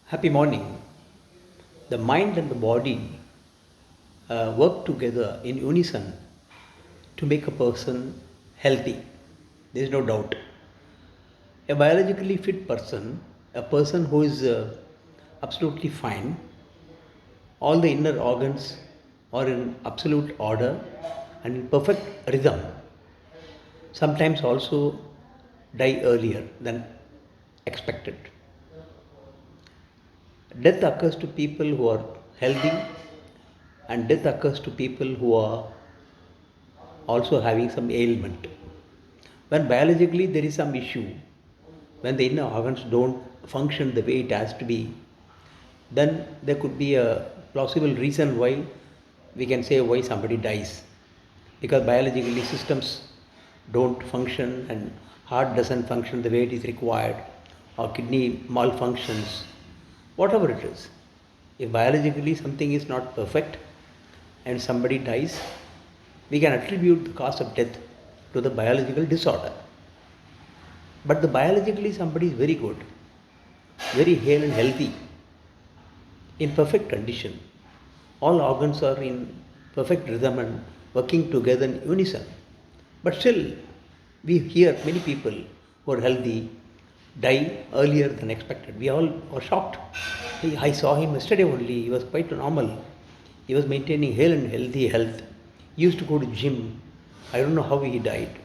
Happy morning. The mind and the body work together in unison to make a person healthy. There is no doubt. A biologically fit person, a person who is absolutely fine, all the inner organs are in absolute order and in perfect rhythm, sometimes also die earlier than expected. Death occurs to people who are healthy, and death occurs to people who are also having some ailment. When biologically there is some issue, when the inner organs don't function the way it has to be, then there could be a plausible reason why we can say why somebody dies. Because biologically systems don't function and heart doesn't function the way it is required, or kidney malfunctions, whatever it is. If biologically something is not perfect and somebody dies, we can attribute the cause of death to the biological disorder. But the biologically somebody is very good, very hale and healthy, in perfect condition. All organs are in perfect rhythm and working together in unison. But still, we hear many people who are healthy die earlier than expected. We all are shocked. I saw him yesterday only. He was quite normal. He was maintaining hale and healthy health. He used to go to gym. I don't know how he died.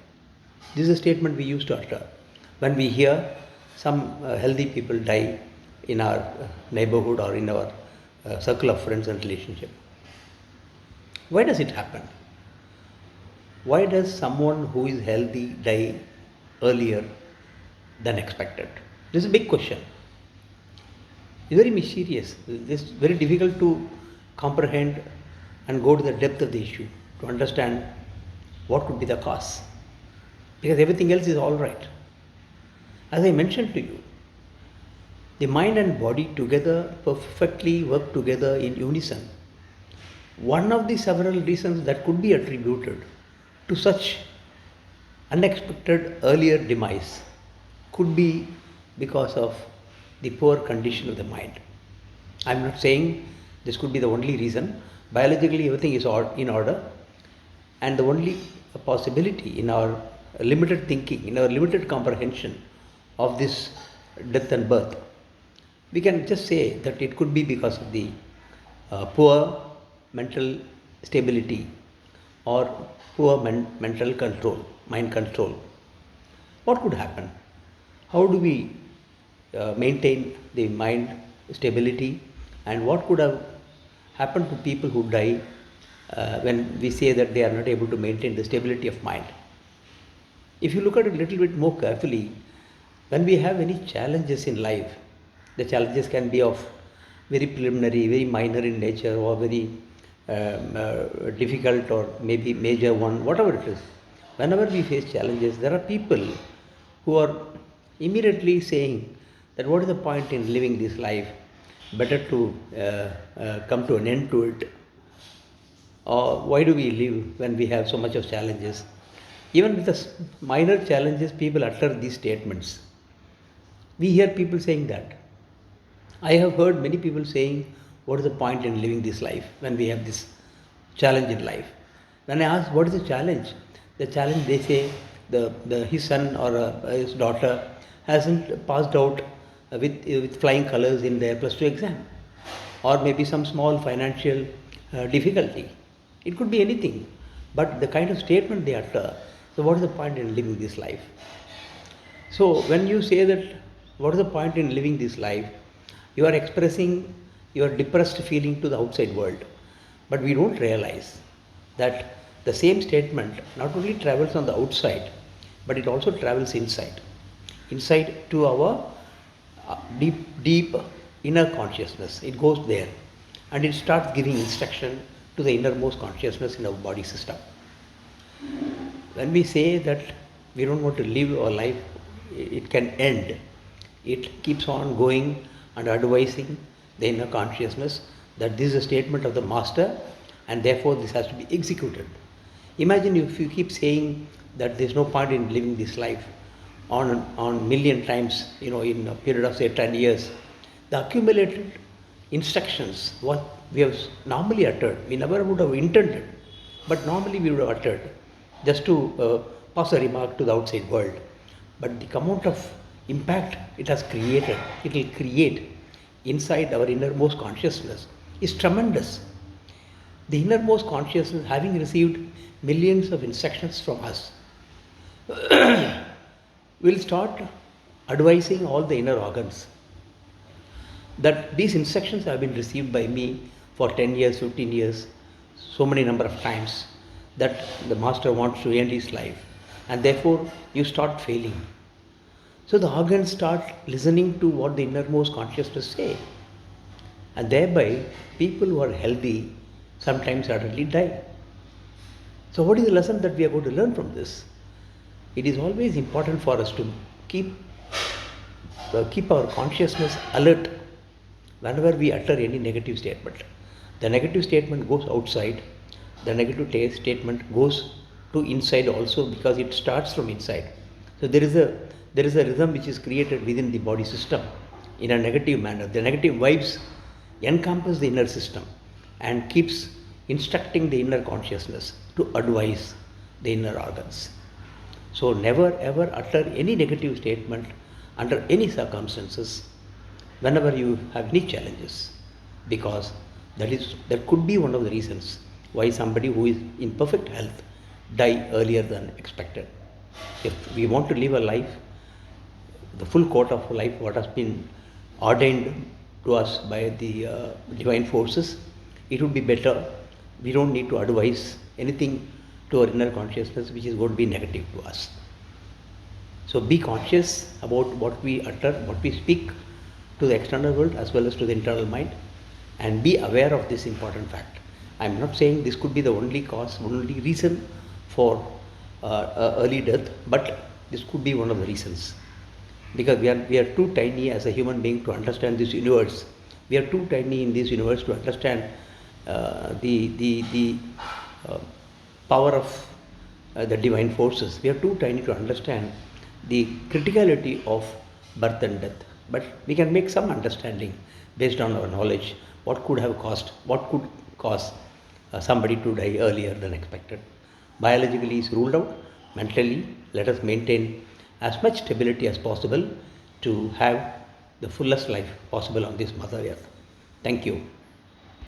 This is a statement we used to utter when we hear some healthy people die in our neighborhood or in our circle of friends and relationship. Why does it happen? Why does someone who is healthy die earlier than expected? This is a big question. It's very mysterious. It's very difficult to comprehend and go to the depth of the issue to understand what could be the cause. Because everything else is all right. As I mentioned to you, the mind and body together perfectly work together in unison. One of the several reasons that could be attributed to such unexpected earlier demise could be because of the poor condition of the mind. I am not saying this could be the only reason. Biologically, everything is in order, and the only possibility in our limited thinking, in our limited comprehension of this death and birth, we can just say that it could be because of the poor mental stability or poor mental control, mind control. What could happen? How do we maintain the mind stability, and what could have happened to people who die when we say that they are not able to maintain the stability of mind? If you look at it a little bit more carefully, when we have any challenges in life, the challenges can be of very preliminary, very minor in nature, or very difficult, or maybe major one, whatever it is. Whenever we face challenges, there are people who are immediately saying that what is the point in living this life? Better to come to an end to it. Or why do we live when we have so much of challenges? Even with the minor challenges, people utter these statements. We hear people saying that. I have heard many people saying, what is the point in living this life when we have this challenge in life? When I ask, what is the challenge? The challenge, they say, his son or his daughter hasn't passed out with flying colors in their plus 2 exam, or maybe some small financial difficulty. It could be anything, but the kind of statement they utter, so what is the point in living this life? So when you say that, what is the point in living this life? You are expressing your depressed feeling to the outside world. But we don't realize that the same statement not only travels on the outside, but it also travels inside. Inside to our deep inner consciousness. It goes there and it starts giving instruction to the innermost consciousness in our body system. When we say that we don't want to live our life, it can end. It keeps on going and advising the inner consciousness that this is a statement of the master and therefore this has to be executed. Imagine if you keep saying that there's no point in living this life on million times, in a period of say 10 years, The accumulated instructions, what we have normally uttered, we never would have intended, but normally we would have uttered just to pass a remark to the outside world. But the amount of impact it has created, it will create inside our innermost consciousness is tremendous. The innermost consciousness, having received millions of instructions from us, will start advising all the inner organs that these instructions have been received by me for 10 years, 15 years, so many number of times, that the master wants to end his life, and therefore you start failing. So the organs start listening to what the innermost consciousness say, and thereby people who are healthy sometimes suddenly die. So what is the lesson that we are going to learn from this? It is always important for us to keep our consciousness alert whenever we utter any negative statement. The negative statement goes outside, the negative statement goes to inside also, because it starts from inside. So there is a rhythm which is created within the body system in a negative manner. The negative vibes encompass the inner system and keeps instructing the inner consciousness to advise the inner organs. So never ever utter any negative statement under any circumstances whenever you have any challenges, because that could be one of the reasons why somebody who is in perfect health die earlier than expected. If we want to live a life, the full course of life, what has been ordained to us by the divine forces, it would be better. We don't need to advise anything to our inner consciousness which is going to be negative to us. So be conscious about what we utter, what we speak to the external world as well as to the internal mind, and be aware of this important fact. I am not saying this could be the only cause, only reason for early death, but this could be one of the reasons. Because we are too tiny as a human being to understand this universe. We are too tiny in this universe to understand the power of the divine forces. We are too tiny to understand the criticality of birth and death. But we can make some understanding based on our knowledge what could cause somebody to die earlier than expected. Biologically is ruled out. Mentally, let us maintain as much stability as possible to have the fullest life possible on this Mother Earth. Thank you.